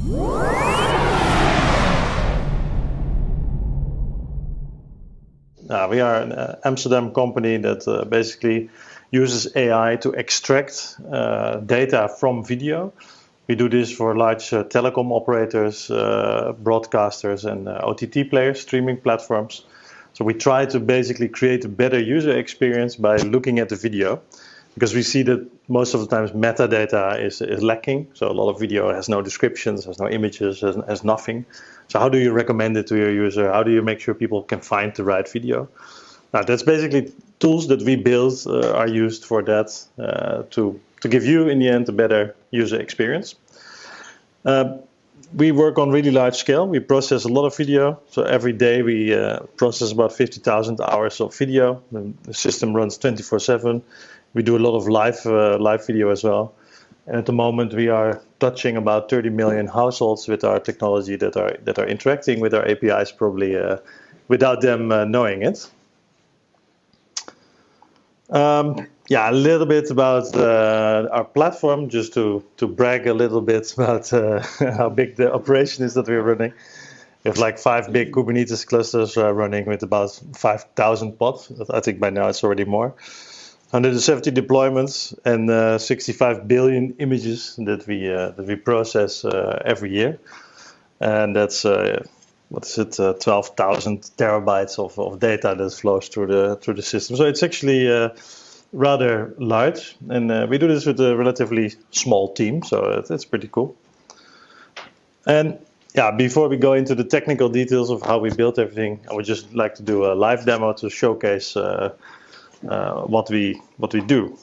We are an Amsterdam company that basically uses AI to extract data from video. We do this for large telecom operators, broadcasters, and OTT players, streaming platforms. So we try to basically create a better user experience by looking at the video, because we see that most of the times metadata is lacking. So a lot of video has no descriptions, has no images, has nothing. So how do you recommend it to your user? How do you make sure people can find the right video? Now, that's basically tools that we build are used for that, to give you, in the end, a better user experience. We work on really large scale. We process a lot of video. So every day we process about 50,000 hours of video. The system runs 24/7. We do a lot of live video as well. And at the moment we are touching about 30 million households with our technology that are interacting with our APIs, probably without them knowing it. A little bit about our platform, just to brag a little bit about how big the operation is that we're running. We have like 5 big Kubernetes clusters running with about 5,000 pods. I think by now it's already more. 170 deployments and 65 billion images that we process every year, and that's 12,000 terabytes of data that flows through the system. So it's actually rather large, and we do this with a relatively small team, so it's pretty cool. And before we go into the technical details of how we built everything, I would just like to do a live demo to showcase what we do.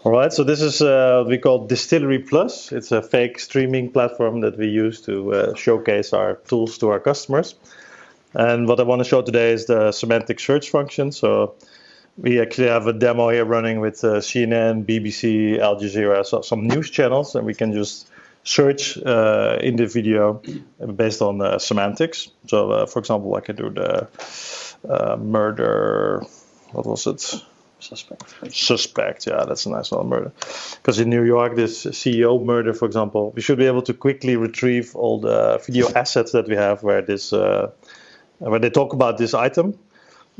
All right, so this is what we call Distillery Plus. It's a fake streaming platform that we use to showcase our tools to our customers. And what I want to show today is the semantic search function. So we actually have a demo here running with CNN, BBC, Al Jazeera, so some news channels, and we can just search in the video based on semantics. So, for example, I can do the murder. What was it? Suspect. Yeah, that's a nice one. Murder. Because in New York, this CEO murder, for example, we should be able to quickly retrieve all the video assets that we have where they talk about this item.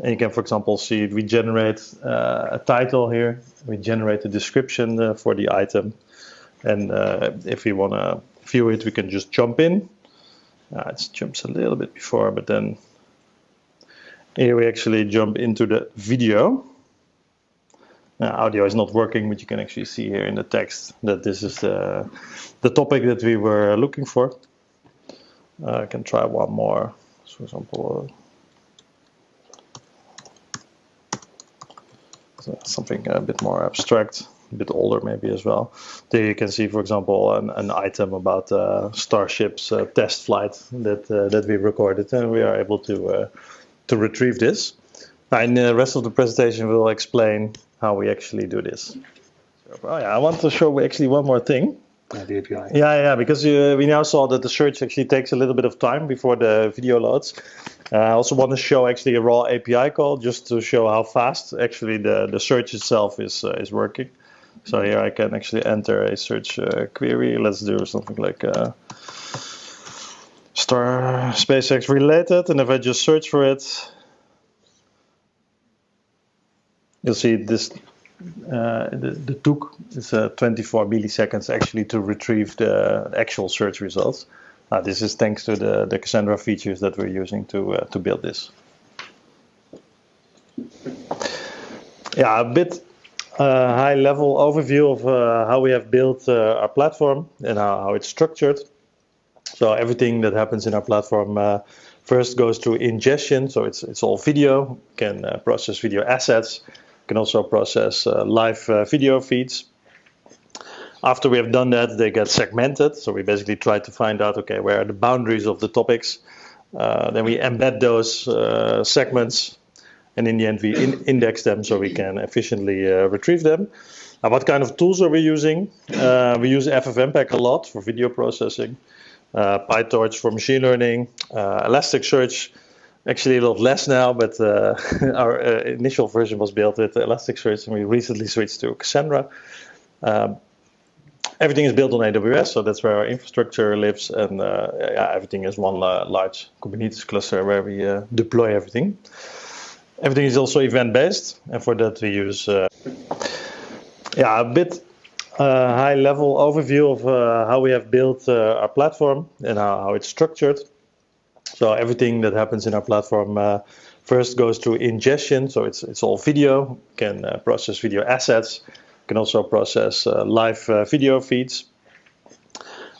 And you can, for example, see we generate a title here. We generate a description for the item. And if we want to view it, we can just jump in. It jumps a little bit before, but then here we actually jump into the video. Audio is not working, but you can actually see here in the text that this is the topic that we were looking for. I can try one more. For example, something a bit more abstract, a bit older maybe as well. There you can see, for example, an item about Starship's test flight that we recorded, and we are able to retrieve this. Now, in the rest of the presentation, we'll explain how we actually do this. I want to show actually one more thing. The API. Yeah, because we now saw that the search actually takes a little bit of time before the video loads. I also want to show actually a raw API call just to show how fast actually the search itself is working. So here I can actually enter a search query. Let's do something like SpaceX related, and if I just search for it, you'll see this. The took is 24 milliseconds actually to retrieve the actual search results. This is thanks to the Cassandra features that we're using to build this. A bit high-level overview of how we have built our platform and how it's structured. So everything that happens in our platform first goes through ingestion. So it's all video. Can process video assets. Can also process live video feeds. After we have done that, they get segmented. So we basically try to find out, okay, where are the boundaries of the topics. Then we embed those segments, and in the end, we index them so we can efficiently retrieve them. Now, what kind of tools are we using? We use FFmpeg a lot for video processing, PyTorch for machine learning, Elasticsearch. Actually, a lot less now, but our initial version was built with Elasticsearch, and we recently switched to Cassandra. Everything is built on AWS, so that's where our infrastructure lives, and yeah, everything is one large Kubernetes cluster where we deploy everything. Everything is also event-based, and for that we use a bit high-level overview of how we have built our platform and how it's structured. So everything that happens in our platform first goes through ingestion, so it's all video. You can process video assets. You can also process live video feeds.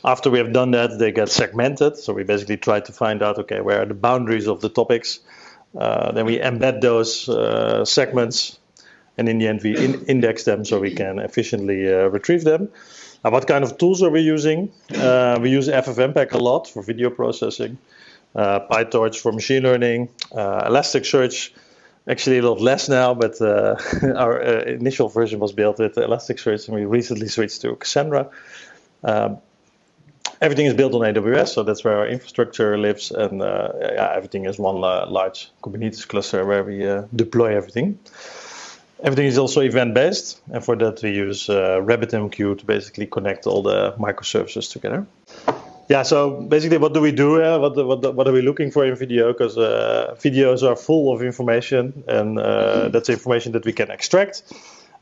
After we have done that, they get segmented. So we basically try to find out, okay, where are the boundaries of the topics. Then we embed those segments, and in the end we index them so we can efficiently retrieve them. Now, what kind of tools are we using? We use FFmpeg a lot for video processing, PyTorch for machine learning, Elasticsearch, actually a lot less now, but our initial version was built with Elasticsearch, and we recently switched to Cassandra. Everything is built on AWS, so that's where our infrastructure lives, and yeah, everything is one large Kubernetes cluster where we deploy everything. Everything is also event-based, and for that we use RabbitMQ to basically connect all the microservices together. Yeah, so basically what do we do? What are we looking for in video? Because videos are full of information, and that's information that we can extract.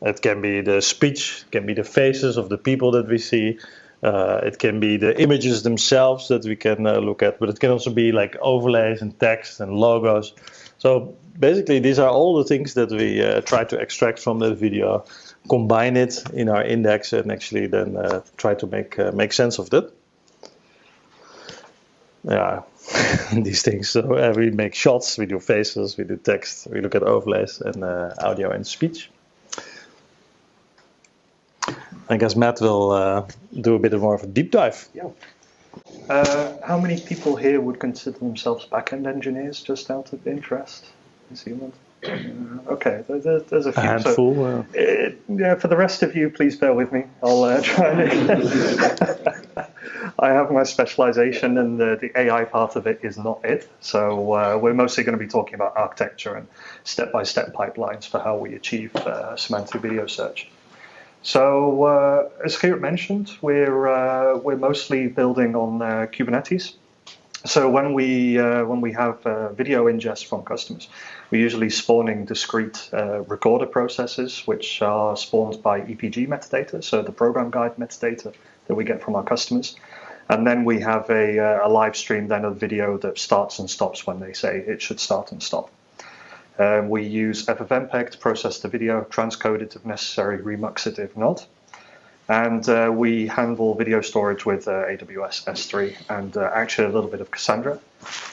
It can be the speech, it can be the faces of the people that we see. It can be the images themselves that we can look at, but it can also be like overlays and text and logos. So basically these are all the things that we try to extract from that video, combine it in our index, and actually then try to make sense of that. Yeah, these things. So we make shots, we do faces, we do text, we look at overlays and audio and speech. I guess Matt will do a bit more of a deep dive. Yeah. How many people here would consider themselves back-end engineers, just out of interest? New Zealand? Okay, there's a few. A handful. Yeah, for the rest of you, please bear with me. I'll try and... I have my specialization, and the AI part of it is not it. So we're mostly going to be talking about architecture and step-by-step pipelines for how we achieve semantic video search. So as Geert mentioned, we're mostly building on Kubernetes. So when we have video ingest from customers, we're usually spawning discrete recorder processes, which are spawned by EPG metadata, so the program guide metadata that we get from our customers. And then we have a live stream then of video that starts and stops when they say it should start and stop. We use FFmpeg to process the video, transcode it if necessary, remux it if not. And we handle video storage with AWS S3 and actually a little bit of Cassandra.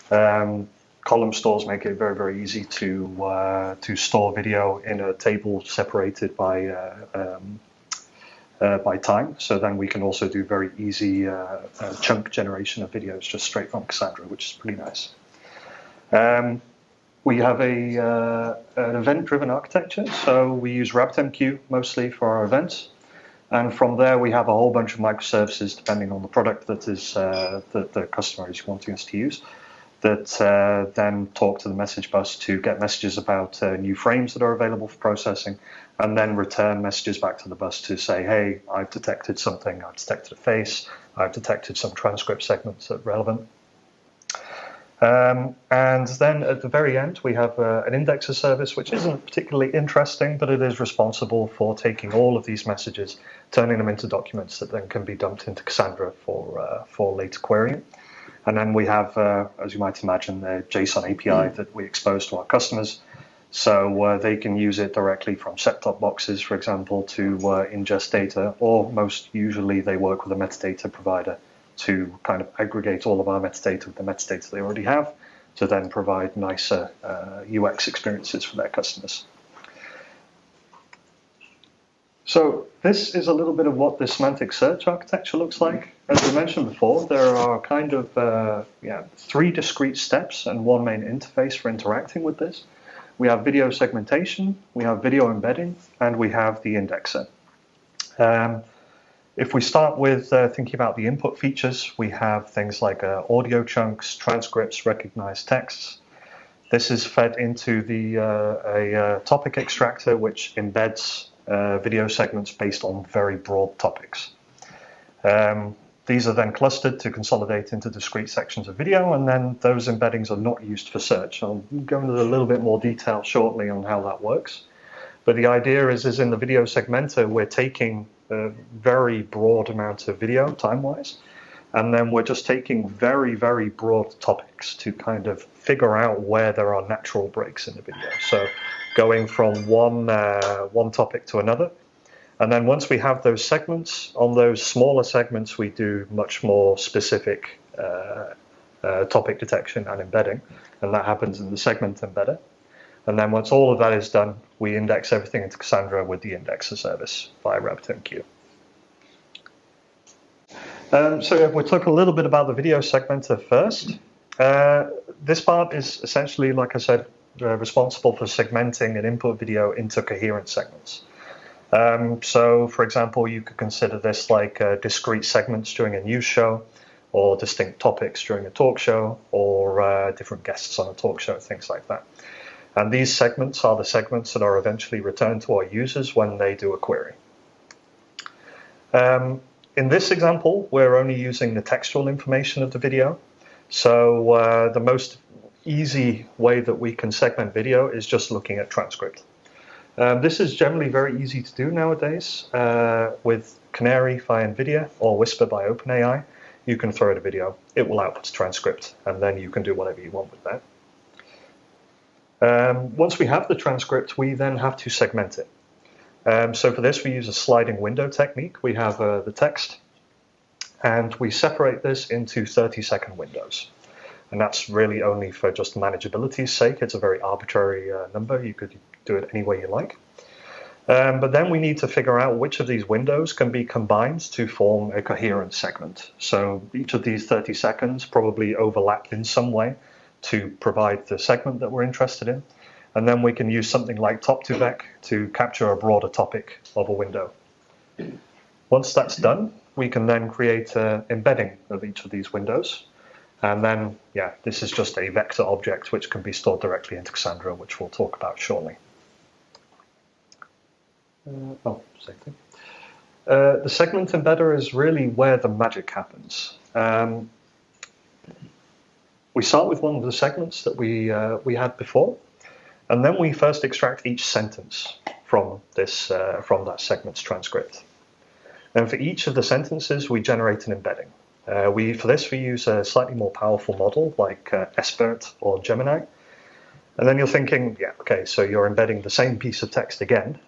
Column stores make it very, very easy to store video in a table separated by time. So then we can also do very easy chunk generation of videos just straight from Cassandra, which is pretty nice. We have an event-driven architecture, so we use RabbitMQ mostly for our events. And from there, we have a whole bunch of microservices, depending on the product that the customer is wanting us to use, that then talk to the message bus to get messages about new frames that are available for processing, and then return messages back to the bus to say, hey, I've detected something, I've detected a face, I've detected some transcript segments that are relevant. And then at the very end, we have an indexer service, which isn't particularly interesting, but it is responsible for taking all of these messages, turning them into documents that then can be dumped into Cassandra for later querying. And then we have, as you might imagine, the JSON API that we expose to our customers. So they can use it directly from set-top boxes, for example, to ingest data, or most usually they work with a metadata provider to kind of aggregate all of our metadata with the metadata they already have to then provide nicer UX experiences for their customers. So this is a little bit of what the semantic search architecture looks like. As we mentioned before, there are kind of 3 discrete steps and 1 main interface for interacting with this. We have video segmentation, we have video embedding, and we have the indexer. If we start with thinking about the input features, we have things like audio chunks, transcripts, recognized texts. This is fed into a topic extractor, which embeds video segments based on very broad topics. These are then clustered to consolidate into discrete sections of video, and then those embeddings are not used for search. I'll go into a little bit more detail shortly on how that works. But the idea is in the video segmenter, we're taking a very broad amount of video, time-wise, and then we're just taking very, very broad topics to kind of figure out where there are natural breaks in the video. So going from one topic to another. And then once we have those segments, on those smaller segments, we do much more specific topic detection and embedding. And that happens in the segment embedder. And then once all of that is done, we index everything into Cassandra with the indexer service via RabbitMQ. So we'll talk a little bit about the video segmenter first. This part is essentially, like I said, responsible for segmenting an input video into coherent segments. So, for example, you could consider this like discrete segments during a news show, or distinct topics during a talk show, or different guests on a talk show, things like that. And these segments are the segments that are eventually returned to our users when they do a query. In this example, we're only using the textual information of the video. So the most easy way that we can segment video is just looking at transcript. This is generally very easy to do nowadays with Canary via NVIDIA or Whisper by OpenAI. You can throw it a video, it will output a transcript, and then you can do whatever you want with that. Once we have the transcript, we then have to segment it. So for this, we use a sliding window technique. We have the text, and we separate this into 30-second windows. And that's really only for just manageability's sake. It's a very arbitrary number. You could do it any way you like. But then we need to figure out which of these windows can be combined to form a coherent segment. So each of these 30 seconds probably overlap in some way to provide the segment that we're interested in. And then we can use something like top2vec to capture a broader topic of a window. Once that's done, we can then create an embedding of each of these windows. And then, yeah, this is just a vector object which can be stored directly into Cassandra, which we'll talk about shortly. Same thing. The segment embedder is really where the magic happens. We start with one of the segments that we had before, and then we first extract each sentence from that segment's transcript. And for each of the sentences, we generate an embedding. For this, we use a slightly more powerful model like SBERT or Gemini. And then you're thinking, yeah, okay, so you're embedding the same piece of text again,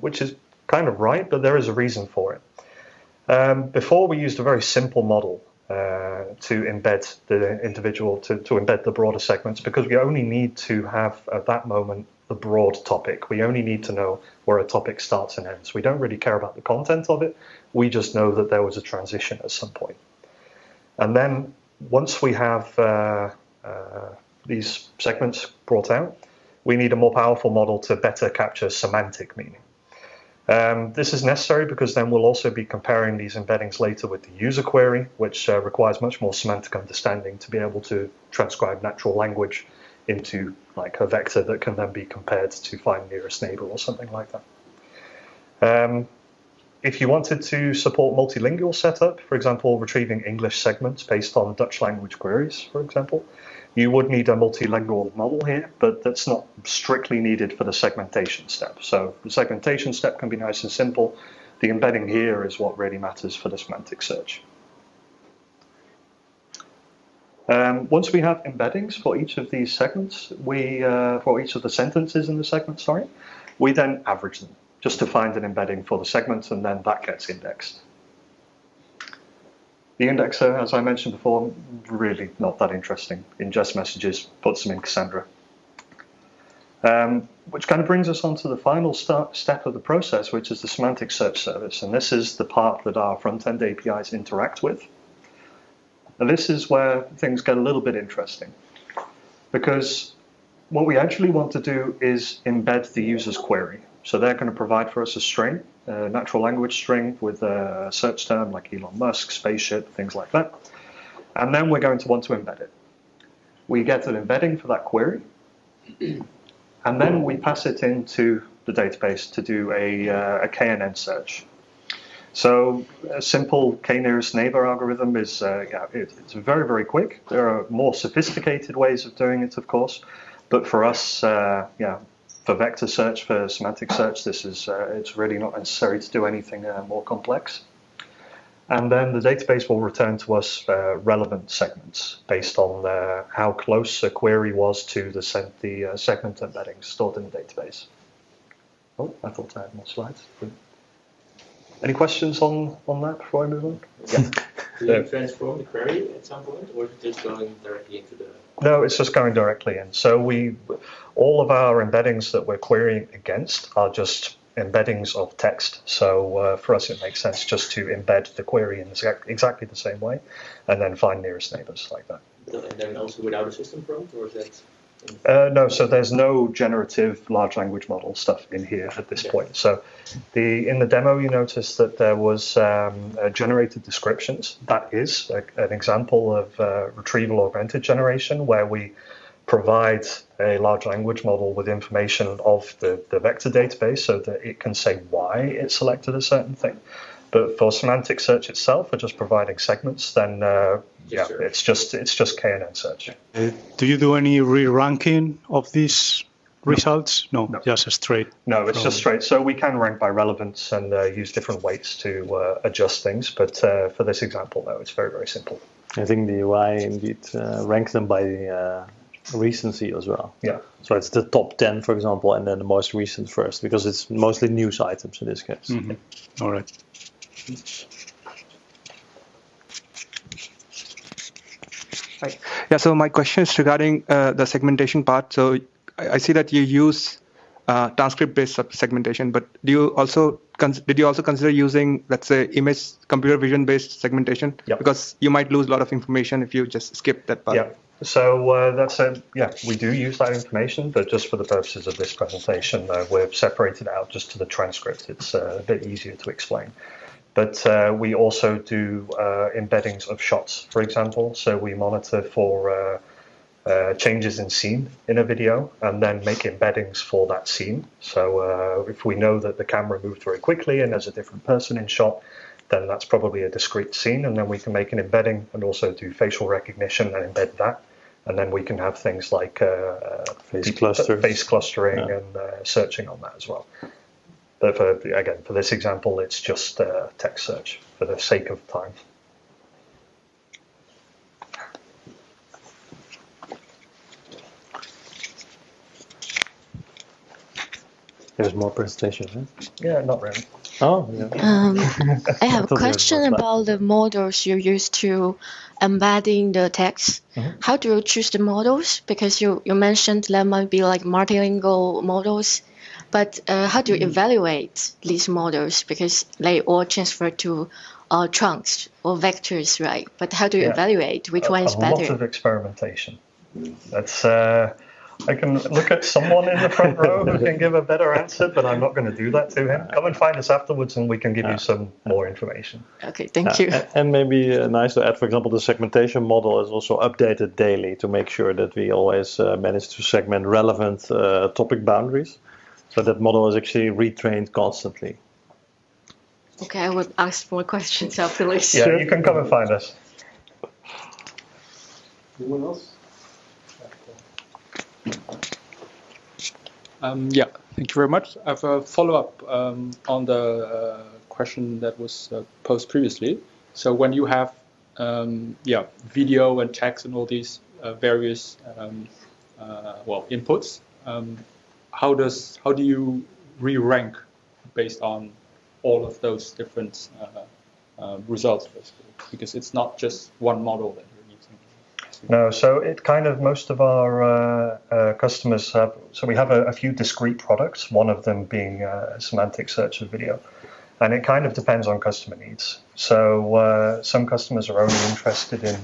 which is kind of right, but there is a reason for it. Before, we used a very simple model to embed the individual, to embed the broader segments, because we only need to have, at that moment, the broad topic. We only need to know where a topic starts and ends. We don't really care about the content of it. We just know that there was a transition at some point. And then once we have these segments brought out, we need a more powerful model to better capture semantic meaning. This is necessary because then we'll also be comparing these embeddings later with the user query, which requires much more semantic understanding to be able to transcribe natural language into like a vector that can then be compared to find nearest neighbor or something like that. If you wanted to support multilingual setup, for example, retrieving English segments based on Dutch language queries, for example, you would need a multilingual model here, but that's not strictly needed for the segmentation step. So the segmentation step can be nice and simple. The embedding here is what really matters for the semantic search. Once we have embeddings for each of these segments, for each of the sentences in the segment, we then average them, just to find an embedding for the segment, and then that gets indexed. The indexer, as I mentioned before, really not that interesting. Ingest messages, puts them in Cassandra. Which kind of brings us on to the final step of the process, which is the semantic search service. And this is the part that our front-end APIs interact with. And this is where things get a little bit interesting. Because what we actually want to do is embed the user's query. So they're going to provide for us a string, a natural language string with a search term like Elon Musk, spaceship, things like that. And then we're going to want to embed it. We get an embedding for that query. And then we pass it into the database to do a KNN search. So a simple k-nearest neighbor algorithm is it's very, very quick. There are more sophisticated ways of doing it, of course, but for us, for vector search, for semantic search, this is it's really not necessary to do anything more complex. And then the database will return to us relevant segments based on how close a query was to the segment embeddings stored in the database. Oh, I thought I had more slides. Any questions on that before I move on? Yeah. Do you transform the query at some point, or is it just going directly into the... No, it's just going directly in. So all of our embeddings that we're querying against are just embeddings of text. So for us, it makes sense just to embed the query in exactly the same way, and then find nearest neighbors like that. And then also without a system prompt, or is that... No, so there's no generative large language model stuff in here at this point. So in the demo, you noticed that there was generated descriptions. That is an example of retrieval augmented generation, where we provide a large language model with information of the vector database so that it can say why it selected a certain thing. But for semantic search itself, we're just providing segments, then it's just KNN search. Do you do any re-ranking of these results? No, just straight. No, it's just straight. So we can rank by relevance and use different weights to adjust things, but for this example, no, it's very, very simple. I think the UI indeed ranks them by recency as well. Yeah. So it's the top 10, for example, and then the most recent first, because it's mostly news items in this case. Mm-hmm. All right. Right. Yeah, so my question is regarding the segmentation part. So I see that you use transcript-based segmentation, but did you also consider using, let's say, image computer vision-based segmentation? Yep. Because you might lose a lot of information if you just skip that part. Yeah. So we do use that information, but just for the purposes of this presentation, we've separated out just to the transcript. It's a bit easier to explain. But we also do embeddings of shots, for example. So we monitor for changes in scene in a video and then make embeddings for that scene. So if we know that the camera moved very quickly and there's a different person in shot, then that's probably a discrete scene. And then we can make an embedding and also do facial recognition and embed that. And then we can have things like face clustering and searching on that as well. But for this example, it's just text search for the sake of time. There's more presentations, right? Yeah, not really. Oh, yeah. I have a question about the models you use to embedding the text. Mm-hmm. How do you choose the models? Because you mentioned there might be like multilingual models, but how do you evaluate these models? Because they all transfer to trunks or vectors, right? But how do you evaluate which one is better? A lot of experimentation. That's I can look at someone in the front row who can give a better answer, but I'm not going to do that to him. Come and find us afterwards and we can give you some more information. Okay, thank you. And maybe nice to add, for example, the segmentation model is also updated daily to make sure that we always manage to segment relevant topic boundaries. So that model is actually retrained constantly. Okay, I would ask more questions after this. Yeah, you can come and find us. Anyone else? Yeah, thank you very much. I have a follow-up on the question that was posed previously. So when you have video and text and all these various inputs, how do you re-rank based on all of those different results, basically? Because it's not just one model that you're using. No, so it kind of, most of our customers have, so we have a few discrete products, one of them being semantic search of video. And it kind of depends on customer needs. So some customers are only interested in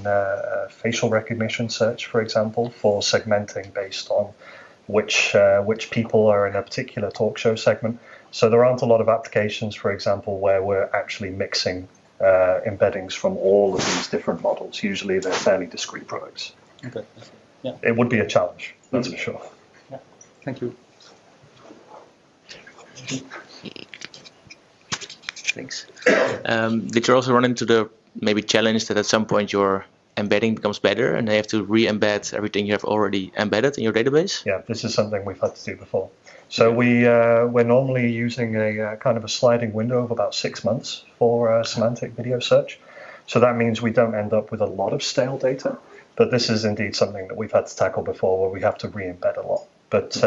facial recognition search, for example, for segmenting based on which people are in a particular talk show segment. So there aren't a lot of applications, for example, where we're actually mixing embeddings from all of these different models. Usually they're fairly discrete products. Okay. Yeah. It would be a challenge, that's for sure. Yeah. Thank you. Thanks. Did you also run into the maybe challenge that at some point your embedding becomes better and they have to re-embed everything you have already embedded in your database? Yeah, this is something we've had to do before. So we're normally using a kind of a sliding window of about 6 months for semantic video search. So that means we don't end up with a lot of stale data. But this is indeed something that we've had to tackle before, where we have to re-embed a lot. But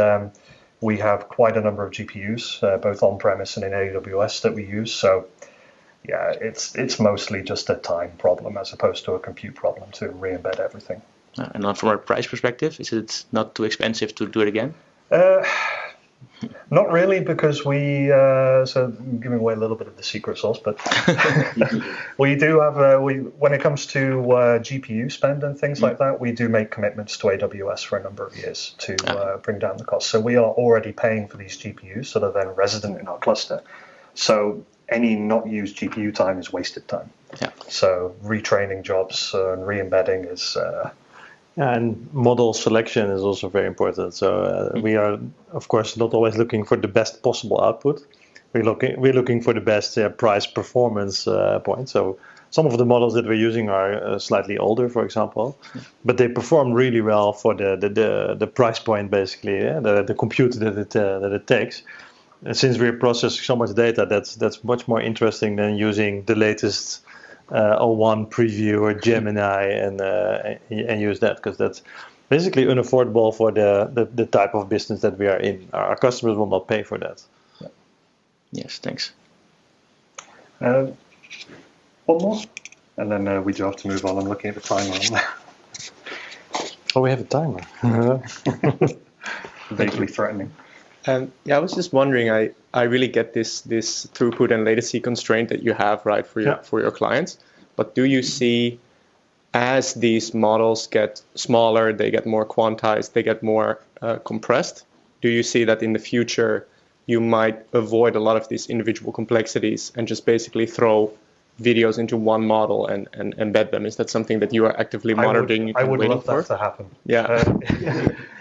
we have quite a number of GPUs, both on-premise and in AWS, that we use. So yeah, it's mostly just a time problem as opposed to a compute problem to re-embed everything. And from a price perspective, is it not too expensive to do it again? Not really, because we, so I'm giving away a little bit of the secret sauce, but we do have, when it comes to GPU spend and things like that, we do make commitments to AWS for a number of years to bring down the cost. So we are already paying for these GPUs that are then resident in our cluster. So any not used GPU time is wasted time. Yeah. So retraining jobs and re-embedding is... and model selection is also very important. So we are, of course, not always looking for the best possible output. We're looking for the best price performance point. So some of the models that we're using are slightly older, for example, but they perform really well for the price point, basically, the compute that it takes. And since we're processing so much data, that's much more interesting than using the latest O1 preview or Gemini and use that, because that's basically unaffordable for the type of business that we are in. Our customers will not pay for that. Yeah. Yes, thanks. One more, and then we do have to move on. I'm looking at the timer on there. Oh, we have a timer. Vaguely threatening. Yeah, I was just wondering. I really get this throughput and latency constraint that you have, right, for your clients. But do you see, as these models get smaller, they get more quantized, they get more compressed? Do you see that in the future you might avoid a lot of these individual complexities and just basically throw videos into one model and embed them? Is that something that you are actively monitoring? I would love that to happen. Yeah.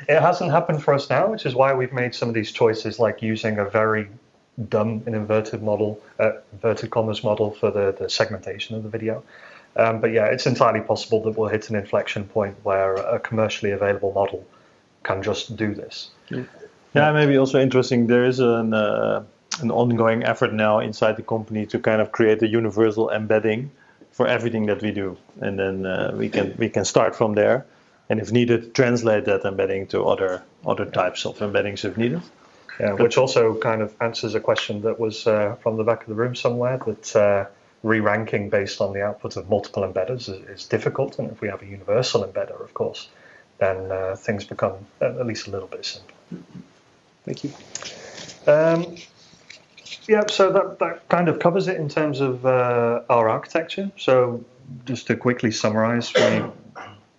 It hasn't happened for us now, which is why we've made some of these choices, like using a very dumb and inverted commas model for the segmentation of the video. But yeah, it's entirely possible that we'll hit an inflection point where a commercially available model can just do this. Yeah, maybe also interesting. There is an ongoing effort now inside the company to kind of create a universal embedding for everything that we do, and then we can start from there, and if needed, translate that embedding to other types of embeddings if needed. Yeah, which also kind of answers a question that was from the back of the room somewhere, that re-ranking based on the output of multiple embedders is difficult, and if we have a universal embedder, of course, then things become at least a little bit simpler. Thank you. Yeah, so that kind of covers it in terms of our architecture. So just to quickly summarize, we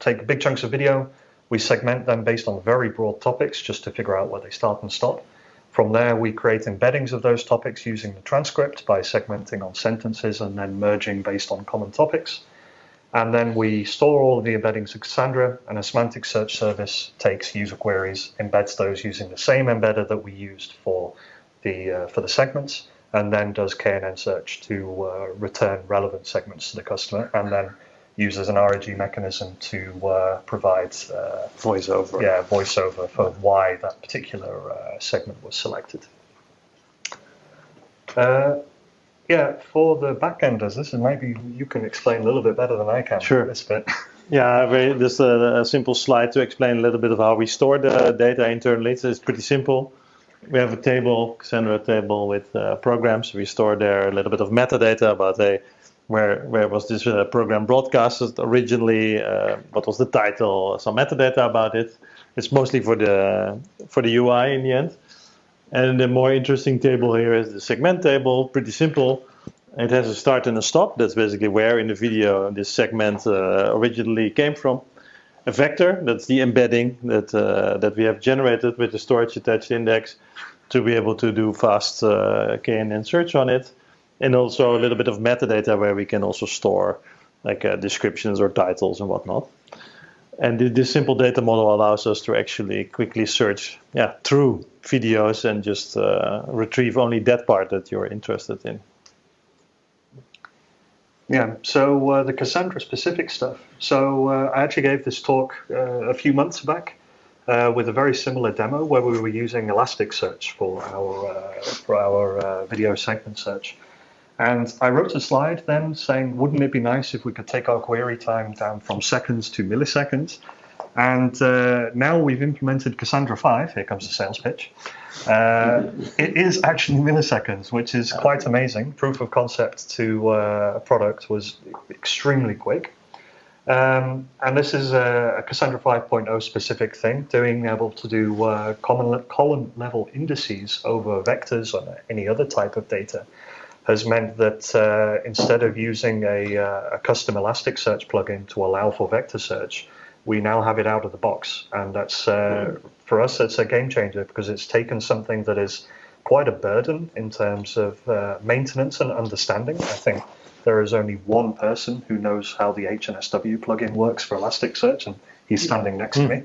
take big chunks of video, we segment them based on very broad topics just to figure out where they start and stop. From there, we create embeddings of those topics using the transcript by segmenting on sentences and then merging based on common topics. And then we store all of the embeddings in Cassandra, and a semantic search service takes user queries, embeds those using the same embedder that we used for the segments, and then does KNN search to return relevant segments to the customer, and then uses an RAG mechanism to provide voiceover. Yeah, voiceover for why that particular segment was selected. Yeah, for the backenders, this is maybe you can explain a little bit better than I can. Sure. This bit. Yeah, just a simple slide to explain a little bit of how we store the data internally. So it's pretty simple. We have a table, Cassandra table with programs. We store there a little bit of metadata about where was this program broadcasted originally, what was the title, some metadata about it. It's mostly for the UI in the end. And the more interesting table here is the segment table, pretty simple. It has a start and a stop. That's basically where in the video this segment originally came from. A vector, that's the embedding that we have generated with the storage attached index to be able to do fast KNN search on it. And also a little bit of metadata where we can also store like descriptions or titles and whatnot. And this simple data model allows us to actually quickly search through videos and just retrieve only that part that you're interested in. Yeah, so the Cassandra specific stuff. So I actually gave this talk a few months back with a very similar demo where we were using Elasticsearch for our video segment search. And I wrote a slide then saying, wouldn't it be nice if we could take our query time down from seconds to milliseconds? And now we've implemented Cassandra 5. Here comes the sales pitch. It is actually milliseconds, which is quite amazing. Proof of concept to a product was extremely quick. And this is a Cassandra 5.0 specific thing, being able to do column level indices over vectors or any other type of data has meant that instead of using a custom Elasticsearch plugin to allow for vector search, we now have it out of the box. And that's, for us, it's a game changer because it's taken something that is quite a burden in terms of maintenance and understanding. I think there is only one person who knows how the HNS-W plugin works for Elasticsearch, and he's standing next to me.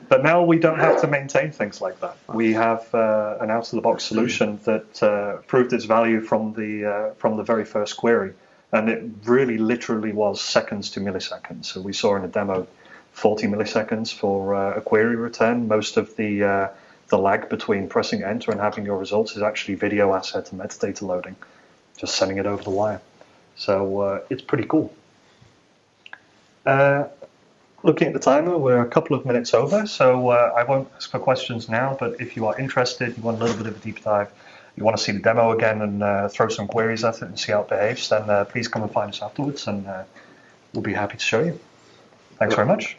But now we don't have to maintain things like that. We have an out-of-the-box solution that proved its value from the very first query. And it really literally was seconds to milliseconds. So we saw in a demo 40 milliseconds for a query return. Most of the lag between pressing enter and having your results is actually video asset and metadata loading, just sending it over the wire. So it's pretty cool. Looking at the timer, we're a couple of minutes over, so I won't ask for questions now, but if you are interested, you want a little bit of a deep dive, you want to see the demo again and throw some queries at it and see how it behaves, then please come and find us afterwards and we'll be happy to show you. Thanks very much.